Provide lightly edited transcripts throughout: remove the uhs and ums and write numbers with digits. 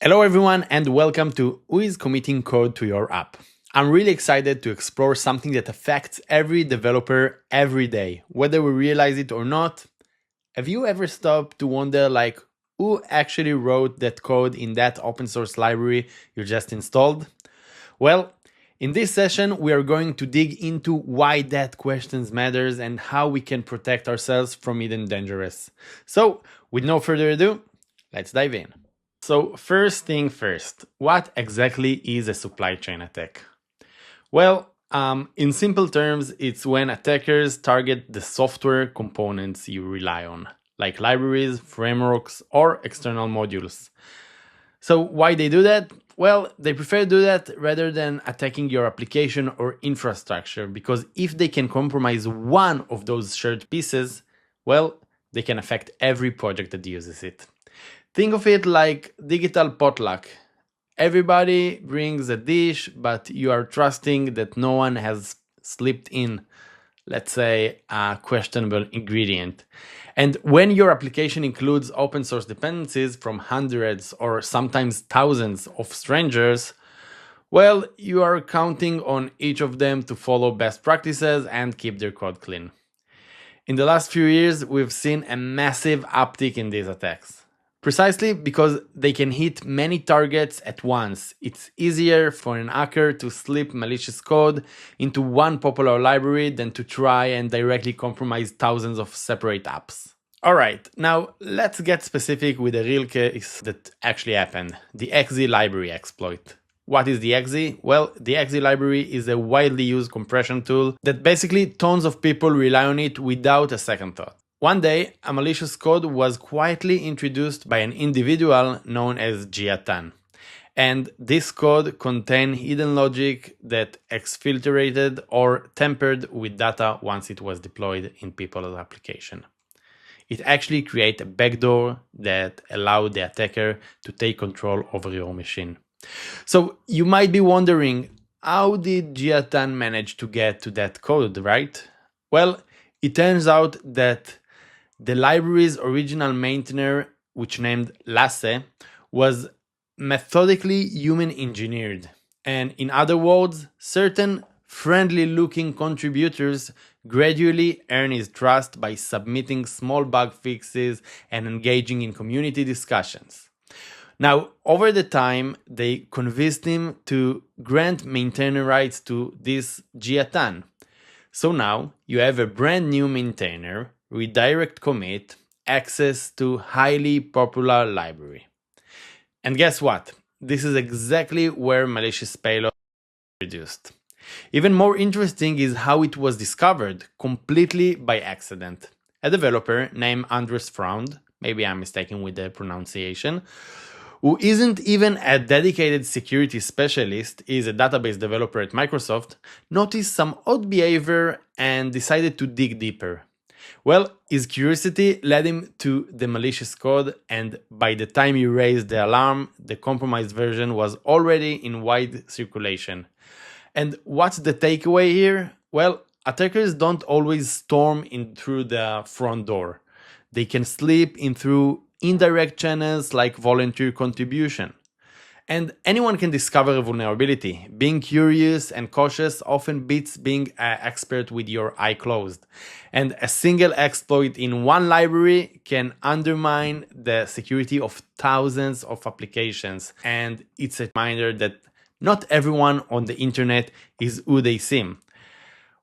Hello everyone and welcome to Who is committing code to your app. I'm really excited to explore something that affects every developer every day, whether we realize it or not. Have you ever stopped to wonder who actually wrote that code in that open source library you just installed? Well, in this session we are going to dig into why that question matters and how we can protect ourselves from hidden dangers. So, with no further ado, let's dive in. So first thing first, what exactly is a supply chain attack? Well, in simple terms, it's when attackers target the software components you rely on, like libraries, frameworks, or external modules. So why they do that? Well, they prefer to do that rather than attacking your application or infrastructure, because if they can compromise one of those shared pieces, well, they can affect every project that uses it. Think of it like digital potluck. Everybody brings a dish, but you are trusting that no one has slipped in, let's say, a questionable ingredient. And when your application includes open source dependencies from hundreds or sometimes thousands of strangers, well, you are counting on each of them to follow best practices and keep their code clean. In the last few years, we've seen a massive uptick in these attacks. Precisely because they can hit many targets at once. It's easier for an hacker to slip malicious code into one popular library than to try and directly compromise thousands of separate apps. Alright, now let's get specific with a real case that actually happened, the XZ library exploit. What is the XZ? Well, the XZ library is a widely used compression tool that basically tons of people rely on it without a second thought. One day, a malicious code was quietly introduced by an individual known as Jia Tan. And this code contained hidden logic that exfiltrated or tampered with data once it was deployed in people's application. It actually created a backdoor that allowed the attacker to take control over your machine. So you might be wondering, how did Jia Tan manage to get to that code, right? Well, it turns out that the library's original maintainer, which named Lasse, was methodically human engineered. And in other words, certain friendly-looking contributors gradually earn his trust by submitting small bug fixes and engaging in community discussions. Now, over the time, they convinced him to grant maintainer rights to this Jia Tan. So now you have a brand new maintainer with direct commit, access to highly popular library. And guess what? This is exactly where malicious payload is reduced. Even more interesting is how it was discovered completely by accident. A developer named Andres Fround, maybe I'm mistaken with the pronunciation, who isn't even a dedicated security specialist, is a database developer at Microsoft, noticed some odd behavior and decided to dig deeper. Well, his curiosity led him to the malicious code, and by the time he raised the alarm, the compromised version was already in wide circulation. And what's the takeaway here? Well, attackers don't always storm in through the front door. They can slip in through indirect channels like volunteer contribution. And anyone can discover a vulnerability. Being curious and cautious often beats being an expert with your eye closed. And a single exploit in one library can undermine the security of thousands of applications. And it's a reminder that not everyone on the internet is who they seem.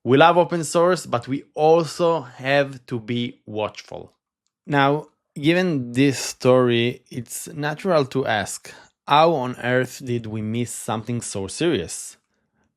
We love open source, but we also have to be watchful. Now, given this story, it's natural to ask, how on earth did we miss something so serious?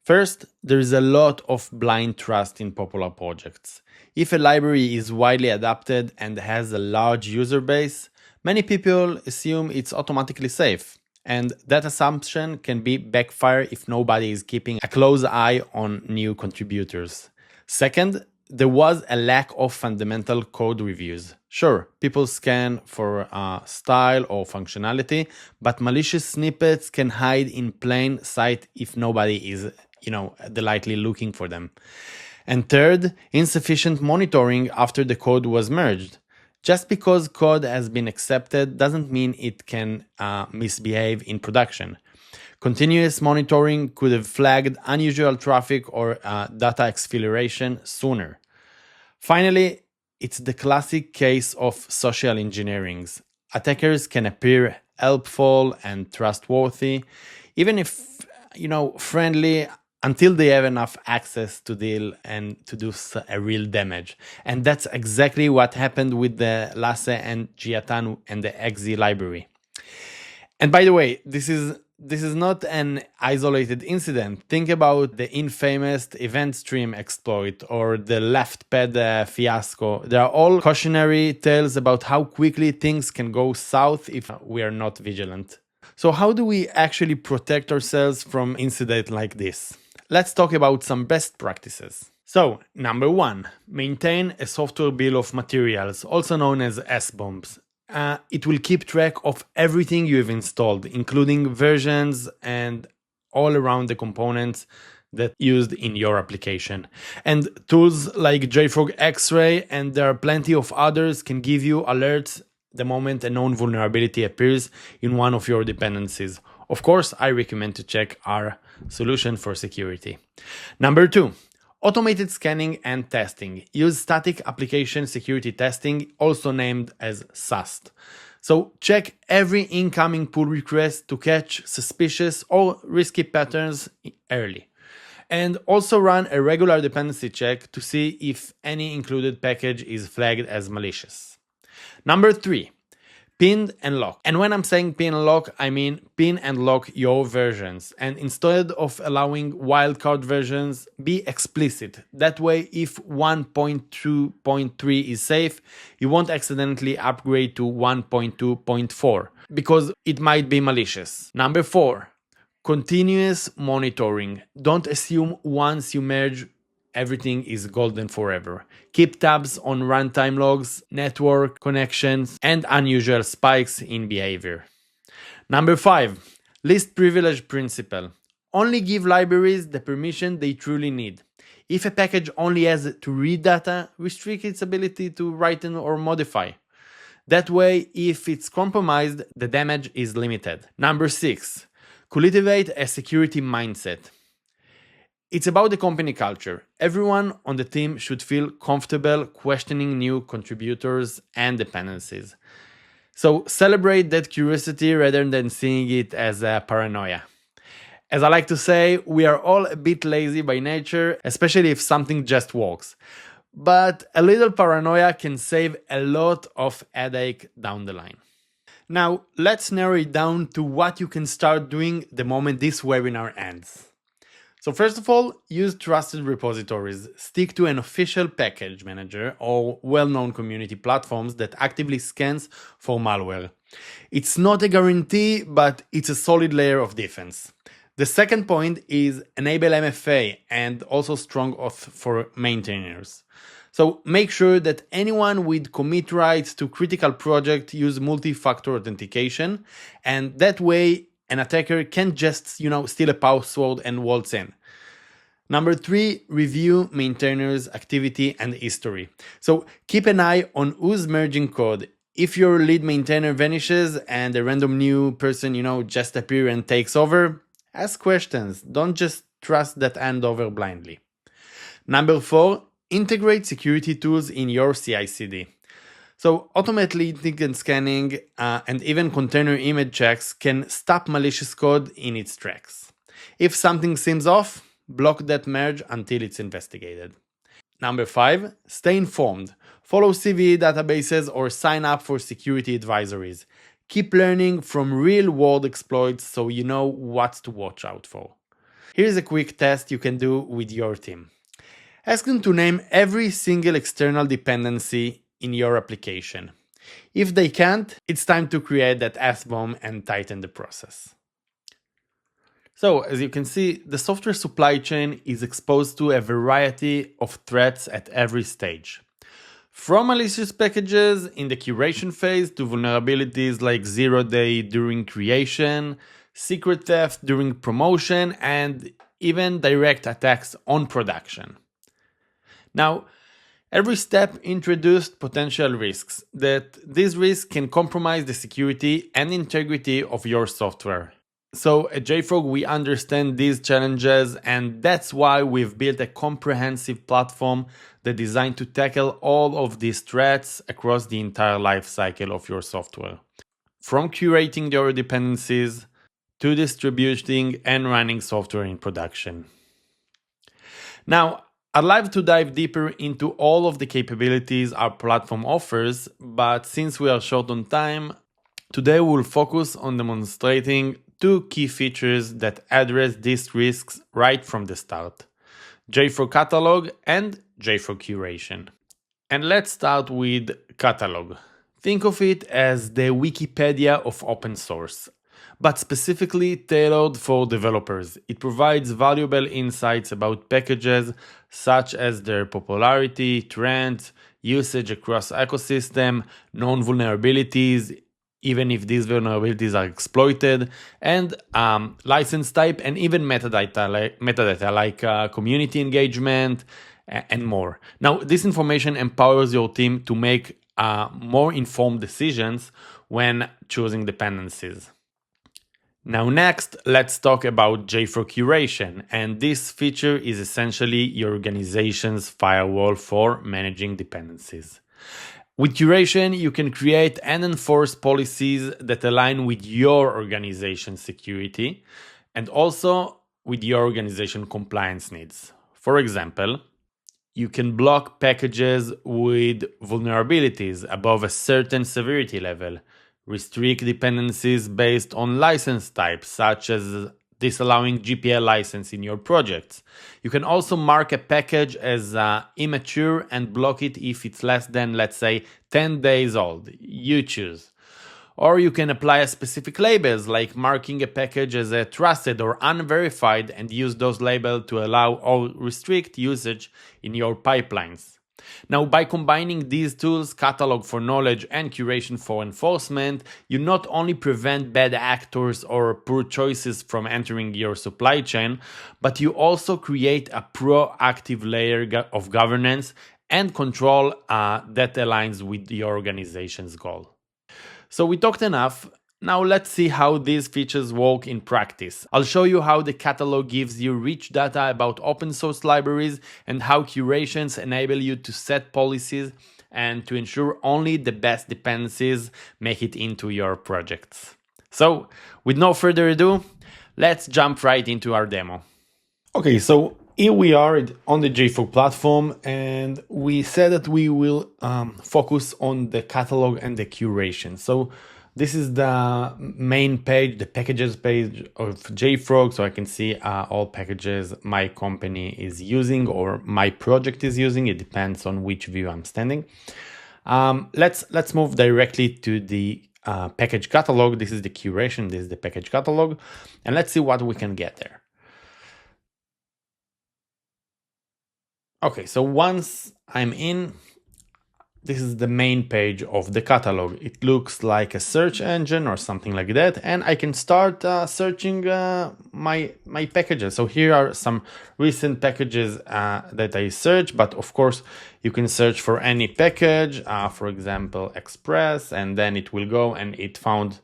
First, there is a lot of blind trust in popular projects. If a library is widely adopted and has a large user base, many people assume it's automatically safe. And that assumption can be backfire if nobody is keeping a close eye on new contributors. Second, there was a lack of fundamental code reviews. Sure, people scan for style or functionality, but malicious snippets can hide in plain sight if nobody is, delightfully looking for them. And third, insufficient monitoring after the code was merged. Just because code has been accepted doesn't mean it can misbehave in production. Continuous monitoring could have flagged unusual traffic or data exfiltration sooner. Finally, it's the classic case of social engineering. Attackers can appear helpful and trustworthy, even if, friendly, until they have enough access to deal and to do a real damage. And that's exactly what happened with the Lasse and Jia Tan and the XZ library. And by the way, this is not an isolated incident. Think about the infamous event stream exploit or the left pad fiasco. They are all cautionary tales about how quickly things can go south if we are not vigilant. So how do we actually protect ourselves from incidents like this? Let's talk about some best practices. So, number 1, maintain a software bill of materials, also known as SBOMs. It will keep track of everything you've installed, including versions and all around the components that used in your application. And tools like JFrog X-Ray, and there are plenty of others, can give you alerts the moment a known vulnerability appears in one of your dependencies. Of course, I recommend to check our solution for security. Number 2, automated scanning and testing. Use static application security testing, also named as SAST. So check every incoming pull request to catch suspicious or risky patterns early. And also run a regular dependency check to see if any included package is flagged as malicious. Number 3, pin and lock. And when I'm saying pin and lock, I mean pin and lock your versions. And instead of allowing wildcard versions, be explicit. That way, if 1.2.3 is safe, you won't accidentally upgrade to 1.2.4 because it might be malicious. Number 4, continuous monitoring. Don't assume once you merge everything is golden forever. Keep tabs on runtime logs, network connections, and unusual spikes in behavior. Number 5, least privilege principle. Only give libraries the permission they truly need. If a package only has to read data, restrict its ability to write or modify. That way, if it's compromised, the damage is limited. Number 6, cultivate a security mindset. It's about the company culture. Everyone on the team should feel comfortable questioning new contributors and dependencies. So celebrate that curiosity rather than seeing it as a paranoia. As I like to say, we are all a bit lazy by nature, especially if something just works. But a little paranoia can save a lot of headache down the line. Now, let's narrow it down to what you can start doing the moment this webinar ends. So first of all, use trusted repositories. Stick to an official package manager or well-known community platforms that actively scans for malware. It's not a guarantee, but it's a solid layer of defense. The second point is enable MFA and also strong auth for maintainers. So make sure that anyone with commit rights to critical project use multi-factor authentication, and that way an attacker can't just, steal a password and waltz in. Number 3, review maintainers' activity and history. So keep an eye on who's merging code. If your lead maintainer vanishes and a random new person, just appears and takes over, ask questions. Don't just trust that handover blindly. Number 4, integrate security tools in your CI/CD. So automated and scanning and even container image checks can stop malicious code in its tracks. If something seems off, block that merge until it's investigated. Number 5, stay informed. Follow CVE databases or sign up for security advisories. Keep learning from real-world exploits so you know what to watch out for. Here's a quick test you can do with your team. Ask them to name every single external dependency in your application. If they can't, it's time to create that SBOM and tighten the process. So, as you can see, the software supply chain is exposed to a variety of threats at every stage. From malicious packages in the curation phase to vulnerabilities like 0-day during creation, secret theft during promotion, and even direct attacks on production. Now, Every step introduced potential risks, that these risks can compromise the security and integrity of your software. So at JFrog, we understand these challenges, and that's why we've built a comprehensive platform that's designed to tackle all of these threats across the entire life cycle of your software. From curating your dependencies to distributing and running software in production. Now, I'd like to dive deeper into all of the capabilities our platform offers, but since we are short on time, today we'll focus on demonstrating two key features that address these risks right from the start: JFrog Catalog and JFrog Curation. And let's start with Catalog. Think of it as the Wikipedia of open source, but specifically tailored for developers. It provides valuable insights about packages such as their popularity, trends, usage across ecosystem, known vulnerabilities, even if these vulnerabilities are exploited, and license type, and even metadata like community engagement and more. Now, this information empowers your team to make more informed decisions when choosing dependencies. Now next, let's talk about JFrog Curation, and this feature is essentially your organization's firewall for managing dependencies. With Curation, you can create and enforce policies that align with your organization's security and also with your organization compliance needs. For example, you can block packages with vulnerabilities above a certain severity level, restrict dependencies based on license types, such as disallowing GPL license in your projects. You can also mark a package as immature and block it if it's less than, let's say, 10 days old. You choose. Or you can apply specific labels, like marking a package as a trusted or unverified, and use those labels to allow or restrict usage in your pipelines. Now, by combining these tools, Catalog for knowledge and Curation for enforcement, you not only prevent bad actors or poor choices from entering your supply chain, but you also create a proactive layer of governance and control that aligns with your organization's goal. So we talked enough. Now let's see how these features work in practice. I'll show you how the catalog gives you rich data about open source libraries and how curations enable you to set policies and to ensure only the best dependencies make it into your projects. So with no further ado, let's jump right into our demo. Okay, so here we are on the JFrog platform, and we said that we will focus on the catalog and the curation. So this is the main page, the packages page of JFrog, so I can see all packages my company is using or my project is using. It depends on which view I'm standing. Let's move directly to the package catalog. This is the curation, this is the package catalog, and let's see what we can get there. Okay, so once I'm in, this is the main page of the catalog. It looks like a search engine or something like that, and I can start searching my packages. So here are some recent packages that I searched, but of course you can search for any package, for example, Express, and then it will go and it found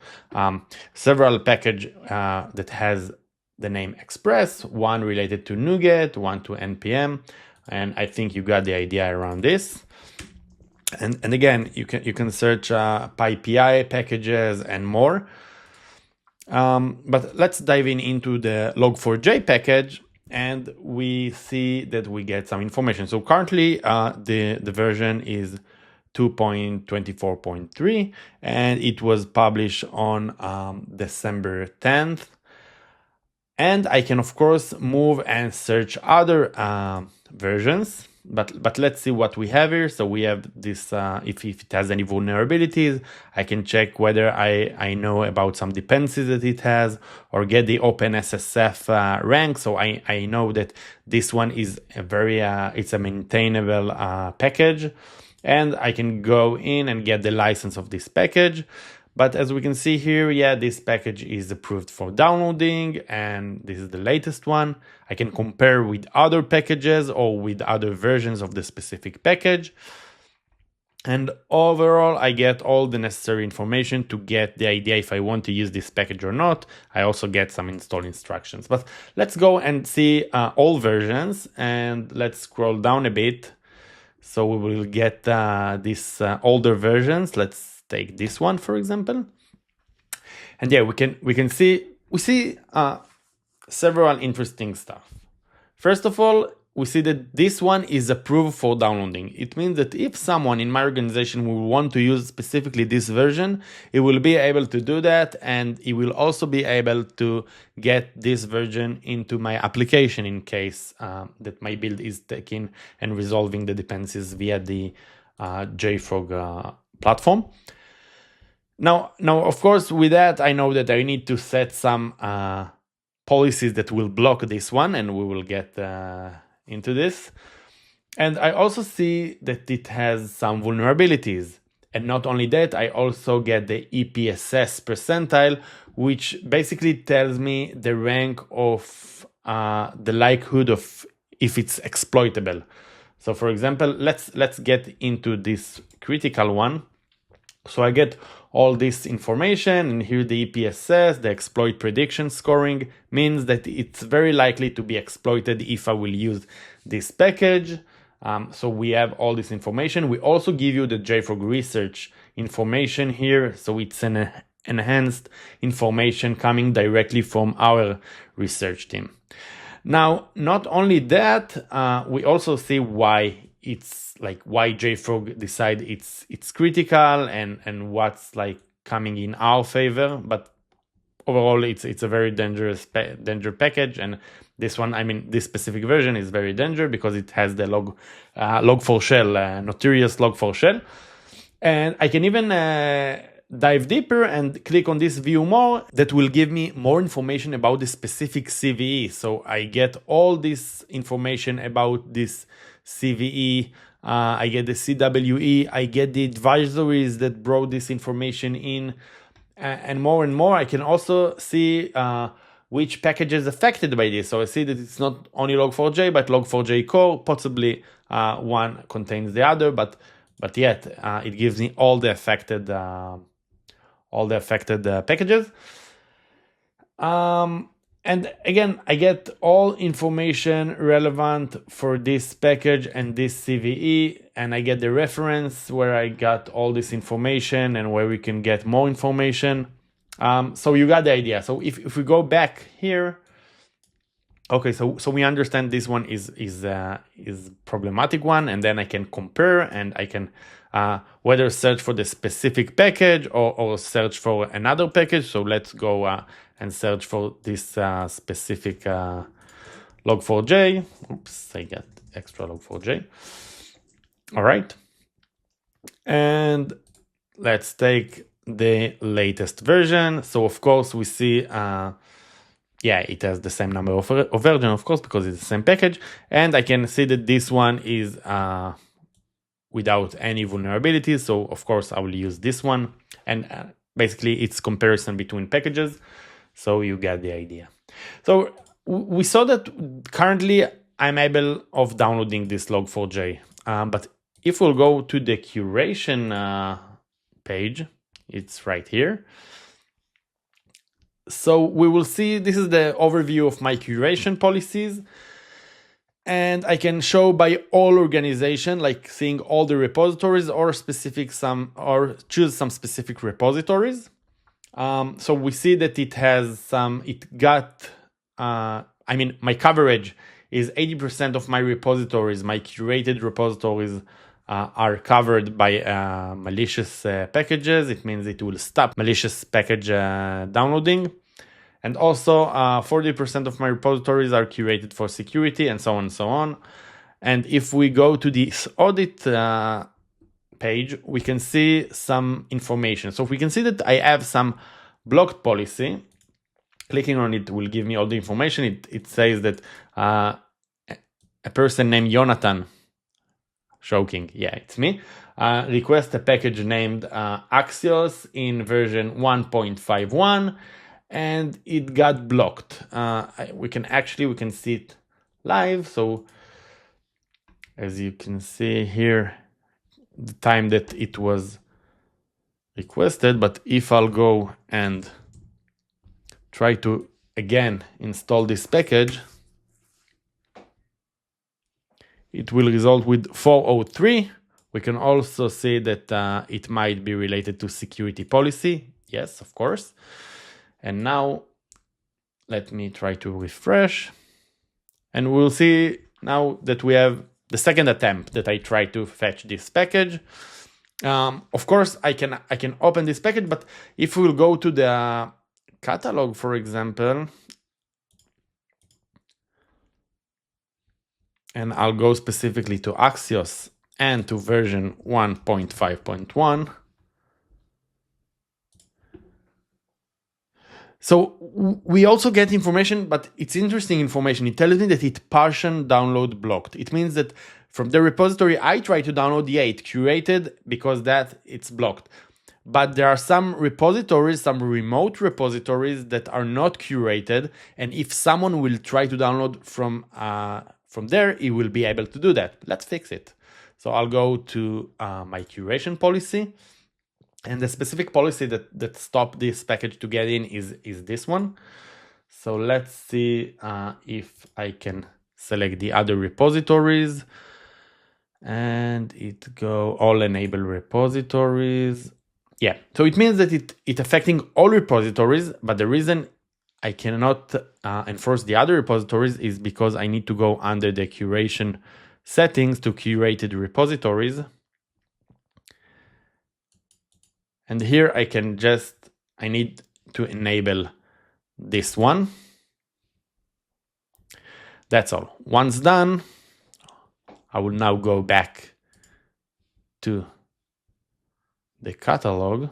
several packages that has the name Express, one related to NuGet, one to NPM, and I think you got the idea around this. And again, you can search PyPI packages and more. But let's dive into the log4j package, and we see that we get some information. So currently, the version is 2.24.3, and it was published on December 10th. And I can, of course, move and search other versions. But let's see what we have here. So we have this, if it has any vulnerabilities, I can check whether I know about some dependencies that it has, or get the OpenSSF rank. So I know that this one is a very, it's a maintainable package, and I can go in and get the license of this package. But as we can see here, yeah, this package is approved for downloading, and this is the latest one. I can compare with other packages or with other versions of the specific package. And overall, I get all the necessary information to get the idea if I want to use this package or not. I also get some install instructions. But let's go and see all versions, and let's scroll down a bit. So we will get these older versions. Let's take this one, for example. And yeah, we see several interesting stuff. First of all, we see that this one is approved for downloading. It means that if someone in my organization will want to use specifically this version, it will be able to do that, and it will also be able to get this version into my application in case that my build is taking and resolving the dependencies via the JFrog platform. Now, of course, with that, I know that I need to set some policies that will block this one, and we will get into this. And I also see that it has some vulnerabilities. And not only that, I also get the EPSS percentile, which basically tells me the rank of the likelihood of if it's exploitable. So for example, let's get into this critical one. So I get all this information, and here the EPSS, the exploit prediction scoring, means that it's very likely to be exploited if I will use this package. So we have all this information. We also give you the JFrog research information here. So it's an enhanced information coming directly from our research team. Now, not only that, we also see why it's like why JFrog decide it's critical and what's like coming in our favor. But overall, it's a very dangerous package, and this one, I mean, this specific version is very dangerous because it has the log4shell, notorious log4shell, and I can even dive deeper and click on this view more. That will give me more information about the specific CVE. So I get all this information about this CVE. I get the CWE. I get the advisories that brought this information in, and more and more. I can also see which package is affected by this. So I see that it's not only log4j, but log4j core. Possibly one contains the other, but yet it gives me all the affected packages. And again, I get all information relevant for this package and this CVE, and I get the reference where I got all this information and where we can get more information. So you got the idea. So if we go back here, okay, so we understand this one is problematic one, and then I can compare, and I can whether search for the specific package or search for another package. So let's go and search for this specific log4j. Oops, I got extra log4j. All right. And let's take the latest version. So of course we see, yeah, it has the same number of version, of course, because it's the same package. And I can see that this one is without any vulnerabilities. So of course I will use this one. And basically it's comparison between packages. So you get the idea. So we saw that currently I'm able of downloading this log4j. But if we'll go to the curation page, it's right here. So we will see, this is the overview of my curation policies. And I can show by all organization, like seeing all the repositories or choose some specific repositories. So we see that my coverage is 80% of my repositories, my curated repositories are covered by malicious packages. It means it will stop malicious package downloading. And also 40% of my repositories are curated for security, and so on and so on. And if we go to this audit page, we can see some information. So we can see that I have some blocked policy. Clicking on it will give me all the information. It says that a person named Jonathan Shocking. Yeah, it's me. Request a package named Axios in version 1.51, and it got blocked. We can see it live. So as you can see here, the time that it was requested. But if I'll go and try to again install this package, it will result with 403. We can also see that it might be related to security policy. Yes, of course. And now let me try to refresh. And we'll see now that we have the second attempt that I try to fetch this package. Of course, I can open this package, but if we'll go to the catalog, for example, and I'll go specifically to Axios and to version 1.5.1. So we also get information, but it's interesting information. It tells me that it partial download blocked. It means that from the repository I try to download, yeah, it curated because that it's blocked. But there are some repositories, some remote repositories that are not curated. And if someone will try to download from there, he will be able to do that. Let's fix it. So I'll go to my curation policy. And the specific policy that stopped this package to get in is this one. So let's see if I can select the other repositories. And it go all enable repositories. Yeah, so it means that it affecting all repositories, but the reason I cannot enforce the other repositories is because I need to go under the curation settings to curated repositories. And here I need to enable this one. That's all. Once done, I will now go back to the catalog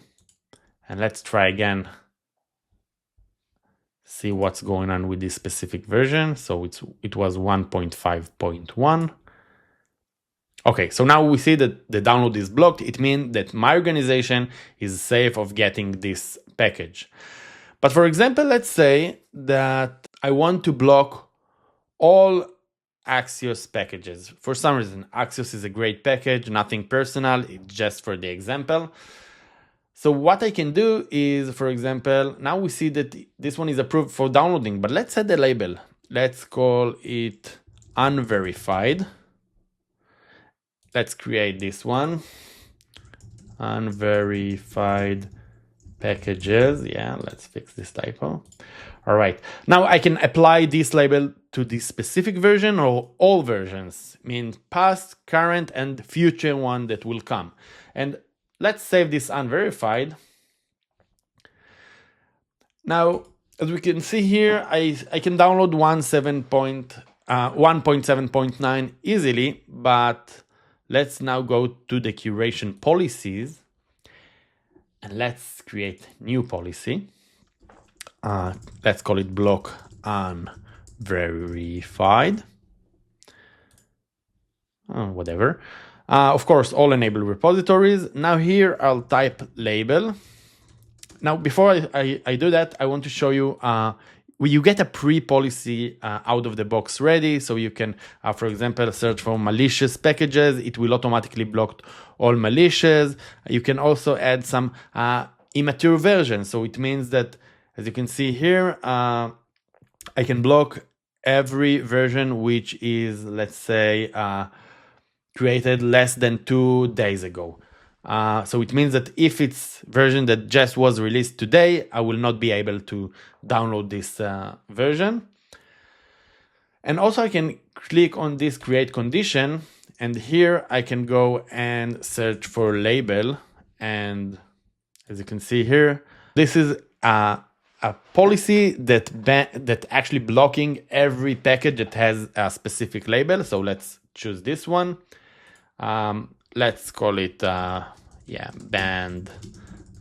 and let's try again. See what's going on with this specific version. So it was 1.5.1. Okay, so now we see that the download is blocked. It means that my organization is safe of getting this package. But for example, let's say that I want to block all Axios packages. For some reason, Axios is a great package, nothing personal, it's just for the example. So what I can do is, for example, now we see that this one is approved for downloading, but let's set the label. Let's call it unverified. Let's create this one. Unverified packages. Yeah, let's fix this typo. All right. Now I can apply this label to this specific version or all versions, mean past, current, and future one that will come. And let's save this unverified. Now, as we can see here, I can download 1.7.9 easily, but let's now go to the curation policies and let's create new policy. Let's call it block unverified. Whatever. Of course, all enable repositories. Now here I'll type label. Now, before I do that, I want to show you you get a pre-policy out of the box ready. So you can, for example, search for malicious packages. It will automatically block all malicious. You can also add some immature versions. So it means that, as you can see here, I can block every version which is, let's say, created less than 2 days ago. So it means that if it's version that just was released today, I will not be able to download this version. And also I can click on this create condition, and here I can go and search for label. And as you can see here, this is a policy that actually blocking every package that has a specific label. So let's choose this one. Let's call it banned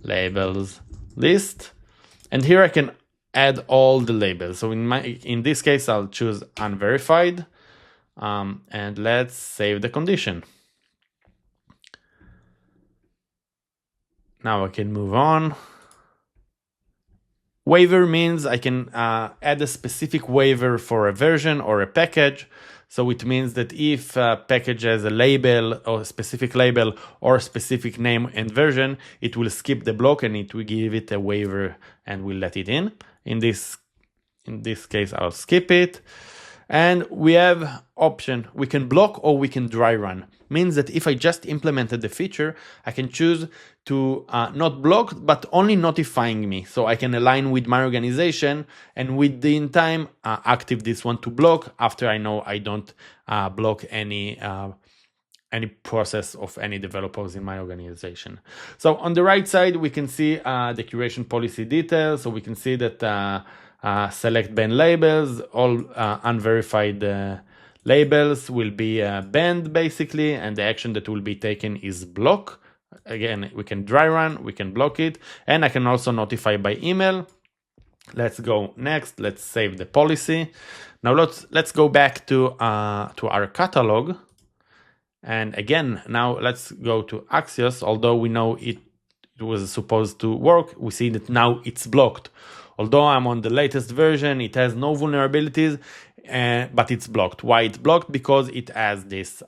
labels list, and here I can add all the labels. So in this case I'll choose unverified, and let's save the condition. Now I can move on. Waiver means I can add a specific waiver for a version or a package. So it means that if a package has a label or a specific label or a specific name and version, it will skip the block and it will give it a waiver and will let it in. In this case, I'll skip it. And we have option. We can block or we can dry run. Means that if I just implemented the feature, I can choose to not block, but only notifying me. So I can align with my organization and within time active this one to block after I know I don't block any process of any developers in my organization. So on the right side, we can see the curation policy details. So we can see that select ban labels, all unverified labels will be banned basically, and the action that will be taken is block. Again, we can dry run, we can block it, and I can also notify by email. Let's go next. Let's save the policy. Now let's go back to our catalog. And again, now let's go to Axios. Although we know it was supposed to work, we see that now it's blocked. Although I'm on the latest version, it has no vulnerabilities, but it's blocked. Why it's blocked? Because it has this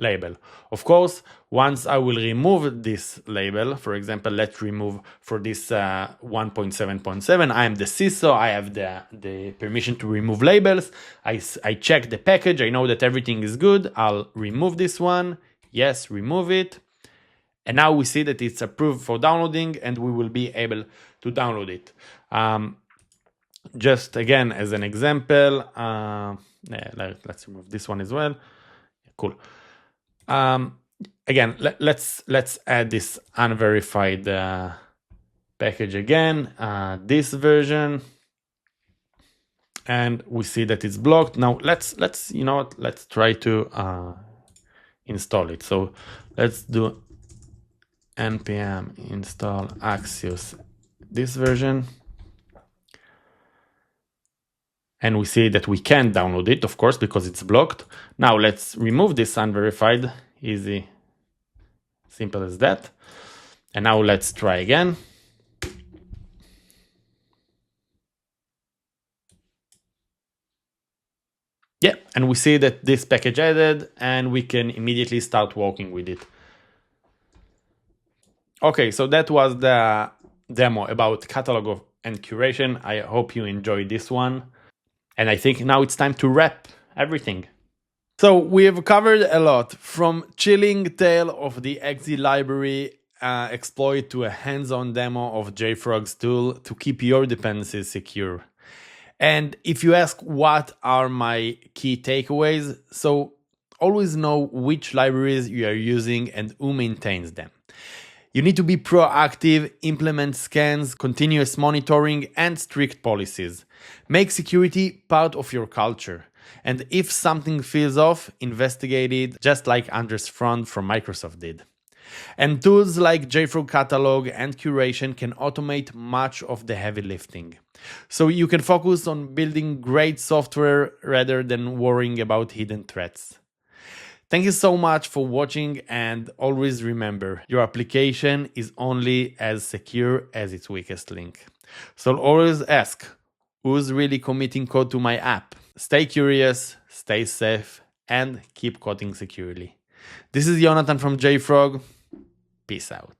label. Of course, once I will remove this label, for example, let's remove for this 1.7.7, I am the CISO, I have the permission to remove labels. I check the package, I know that everything is good. I'll remove this one. Yes, remove it. And now we see that it's approved for downloading and we will be able to download it. Just again, as an example, let's remove this one as well. Cool. Again, let's add this unverified package again, this version, and we see that it's blocked. Now let's you know what, let's try to install it. So let's do npm install Axios, this version. And we see that we can download it, of course, because it's blocked. Now let's remove this unverified. Easy, simple as that. And now let's try again. Yeah, and we see that this package added and we can immediately start working with it. Okay, so that was the demo about catalog and curation. I hope you enjoyed this one. And I think now it's time to wrap everything. So we have covered a lot, from chilling tale of the exe library exploit to a hands-on demo of JFrog's tool to keep your dependencies secure. And if you ask what are my key takeaways, so always know which libraries you are using and who maintains them. You need to be proactive, implement scans, continuous monitoring, and strict policies. Make security part of your culture. And if something feels off, investigate it, just like Anders Frond from Microsoft did. And tools like JFrog Catalog and Curation can automate much of the heavy lifting. So you can focus on building great software rather than worrying about hidden threats. Thank you so much for watching, and always remember, your application is only as secure as its weakest link. So always ask, who's really committing code to my app? Stay curious, stay safe, and keep coding securely. This is Jonathan from JFrog. Peace out.